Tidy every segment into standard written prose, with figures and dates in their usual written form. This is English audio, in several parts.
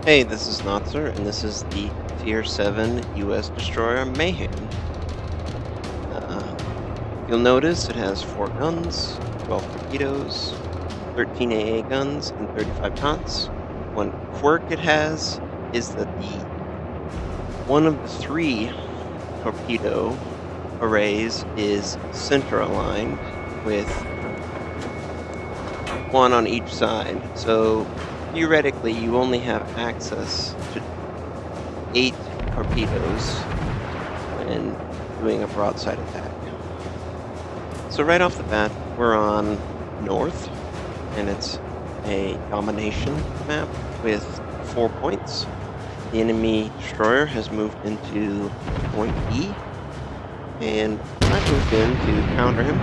Hey, this is Notser, and this is the Tier 7 US destroyer Mahan. You'll notice it has 4 guns, 12 torpedoes, 13 AA guns, and 35 taunts. One quirk it has is that one of the 3 torpedo arrays is center aligned with one on each side. So theoretically, you only have access to 8 torpedoes when doing a broadside attack. So right off the bat, we're on north, and it's a domination map with 4 points. The enemy destroyer has moved into point E, and I moved in to counter him.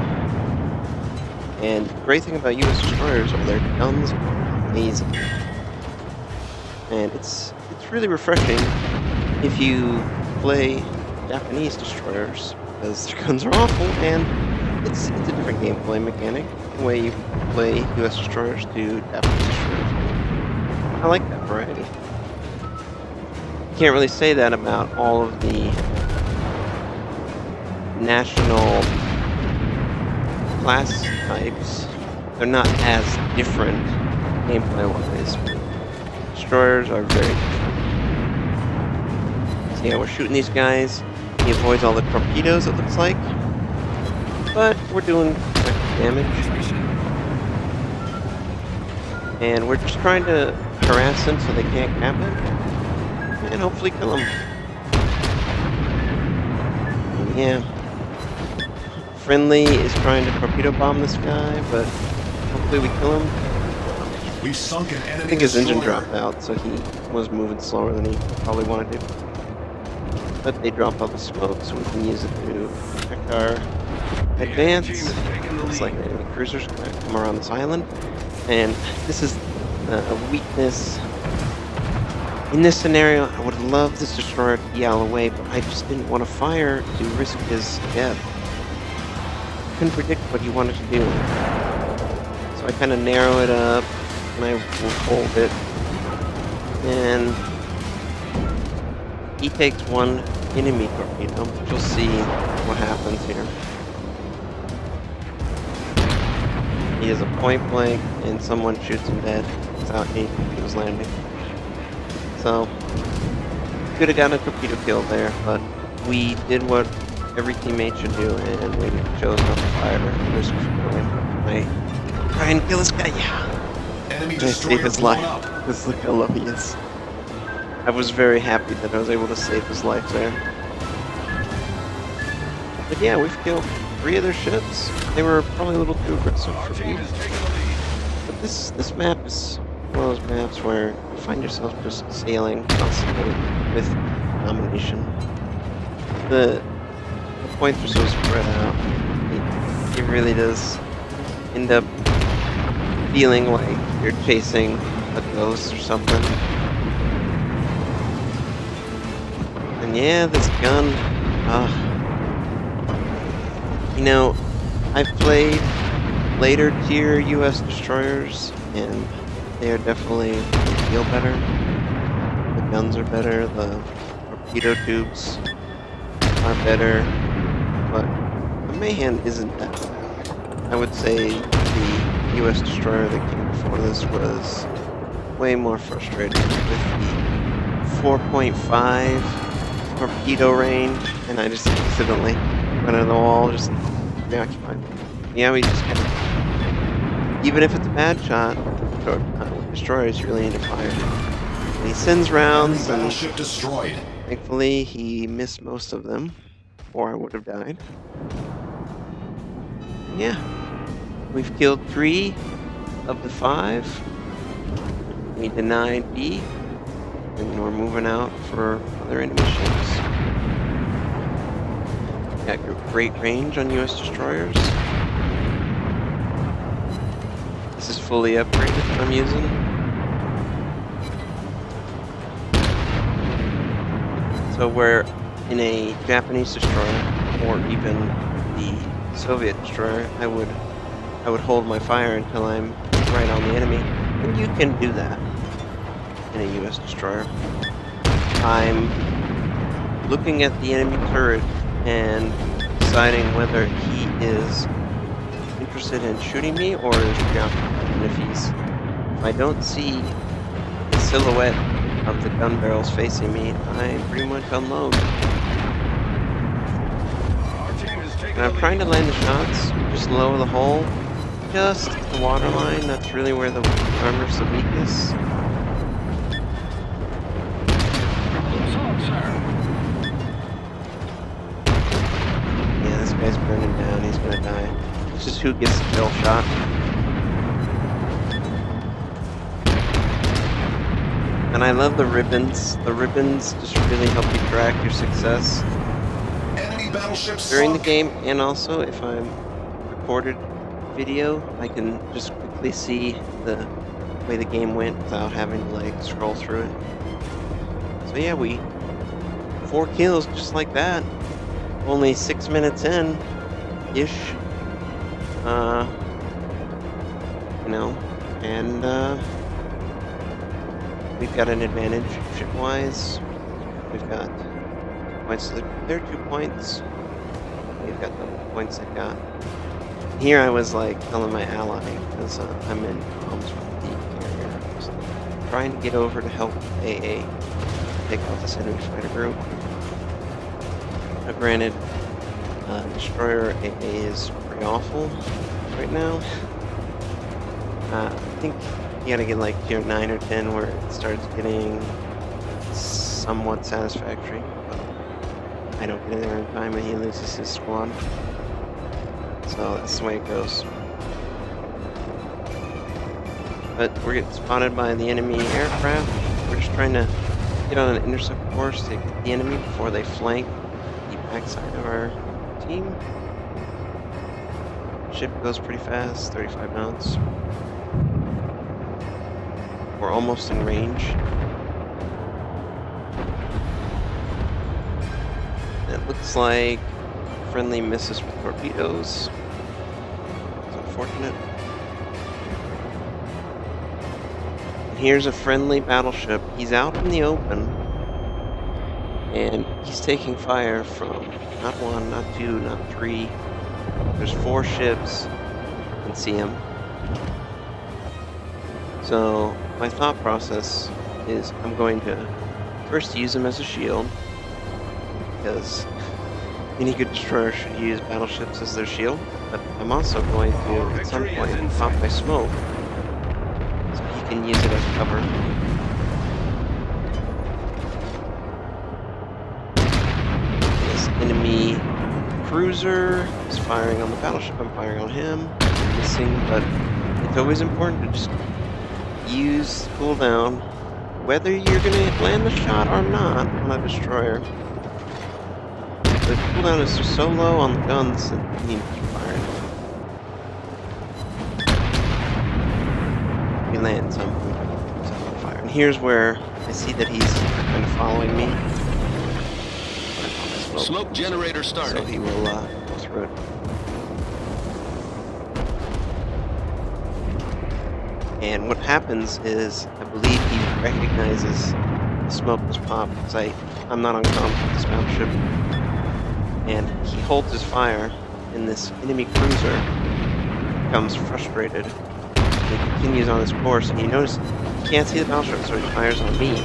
And the great thing about US destroyers are their guns are amazing. And it's really refreshing if you play Japanese destroyers, because their guns are awful, and it's a different gameplay mechanic, the way you play US destroyers to Japanese destroyers. I like that variety. Can't really say that about all of the national class types. They're not as different gameplay-wise. Destroyers are very different. So yeah, we're shooting these guys. He avoids all the torpedoes, it looks like. But we're doing damage. And we're just trying to harass them so they can't cap it. And hopefully kill them. And yeah. Friendly is trying to torpedo bomb this guy, but hopefully we kill him. We've sunk an enemy I think his engine destroyer. dropped out, so he was moving slower than he probably wanted to. But they dropped all the smoke, so we can use it to protect our advance. Looks like enemy cruisers gonna come around this island, and this is a weakness. In this scenario, I would love this destroyer to yell away, but I just didn't want to fire to risk his death. Couldn't predict what he wanted to do. So I kind of narrow it up, and I will hold it. And he takes one enemy torpedo. You'll see what happens here. He is a point blank, and someone shoots him dead without he was landing. So, could have gotten a torpedo kill there, but we did what every teammate should do, and we chose not to fire to risk killing. I try and kill this guy, yeah. Enemy I destroyer save his blown life. up. Just look how lucky he is. I was very happy that I was able to save his life there. But yeah, we've killed 3 of their ships. They were probably a little too aggressive for me. But this map is one of those maps where you find yourself just sailing constantly with domination. The points are so spread out. It really does end up feeling like you're chasing a ghost or something. And yeah, this gun, you know, I've played later tier US destroyers, and they are definitely feel better. The guns are better, the torpedo tubes are better, but the Mahan isn't that bad. I would say the US destroyer that came before this was way more frustrating with the 4.5 torpedo range, and I just accidentally went into the wall, just preoccupied. Yeah, we just get it. Even if it's a bad shot, destroyers really need to fire. And he sends rounds, Enemy and battleship destroyed. thankfully he missed most of them, or I would have died. Yeah, we've killed 3 of the 5. We denied B, and we're moving out for other enemy ships. Got great range on US destroyers. This is fully upgraded that I'm using. So we're in a Japanese destroyer, or even the Soviet destroyer, I would hold my fire until I'm right on the enemy. And you can do that in a U.S. destroyer. I'm looking at the enemy turret and deciding whether he is interested in shooting me or is preoccupied. And if I don't see the silhouette of the gun barrels facing me, I pretty much unload. And I'm trying to land the shots just lower the hull, just at the waterline. That's really where the armor's the weakest. Yeah, this guy's burning down. He's gonna die. It's just who gets the kill shot. And I love the ribbons. The ribbons just really help you track your success Enemy battleships during the sunk. game, and also if I'm recorded video, I can just quickly see the way the game went without having to like scroll through it. So yeah, 4 kills just like that. Only 6 minutes in, ish. You know, and we've got an advantage ship-wise. We've got points. They're 2 points. We've got double points they've got. Here I was like telling my ally, because I'm in comms with the carrier. I was trying to get over to help AA take out this enemy fighter group. Now, granted, destroyer AA is pretty awful right now. I think you gotta get like tier 9 or 10 where it starts getting somewhat satisfactory. But I don't get in there in time and he loses his squad. So that's the way it goes. But we're getting spotted by the enemy aircraft. We're just trying to get on an intercept course to get the enemy before they flank the backside of our team. Ship goes pretty fast, 35 knots. We're almost in range. It looks like friendly misses with torpedoes. It's unfortunate. And here's a friendly battleship. He's out in the open. And he's taking fire from not 1, not 2, not 3. There's 4 ships. You can see him. So my thought process is I'm going to first use him as a shield, because any good destroyer should use battleships as their shield, but I'm also going to, at some point, pop my smoke so he can use it as cover. This enemy cruiser is firing on the battleship, I'm firing on him, missing, but it's always important to just use cooldown, whether you're going to land the shot or not on a destroyer. The cooldown is just so low on the guns that you need to keep firing. We land some fire. And here's where I see that he's kind of following me. Smoke generator started. So he will go through it. And what happens is, I believe he recognizes the smoke was popped, because I'm not on comms with this battleship. And he holds his fire, and this enemy cruiser becomes frustrated. And he continues on his course, and you notice he can't see the battleship, so he fires on me.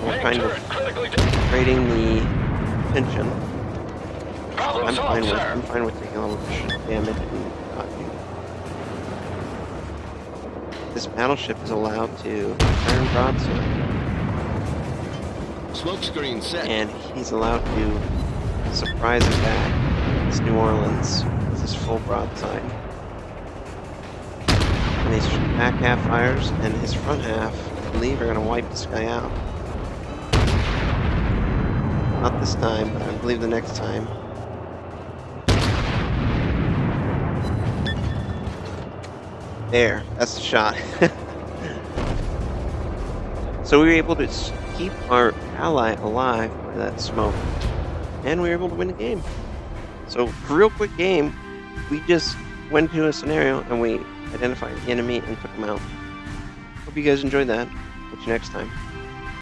We're kind of trading the attention. I'm fine with taking a little bit of damage and dodging. This battleship is allowed to turn broadside. Smoke screen set. And he's allowed to surprise attack. It's New Orleans. This is full broadside. And his back half fires, and his front half, I believe, are going to wipe this guy out. Not this time, but I believe the next time. There, that's the shot. So we were able to keep our ally alive by that smoke, and we were able to win the game. So, real quick game, we just went to a scenario and we identified the enemy and took them out. Hope you guys enjoyed that. Catch you next time.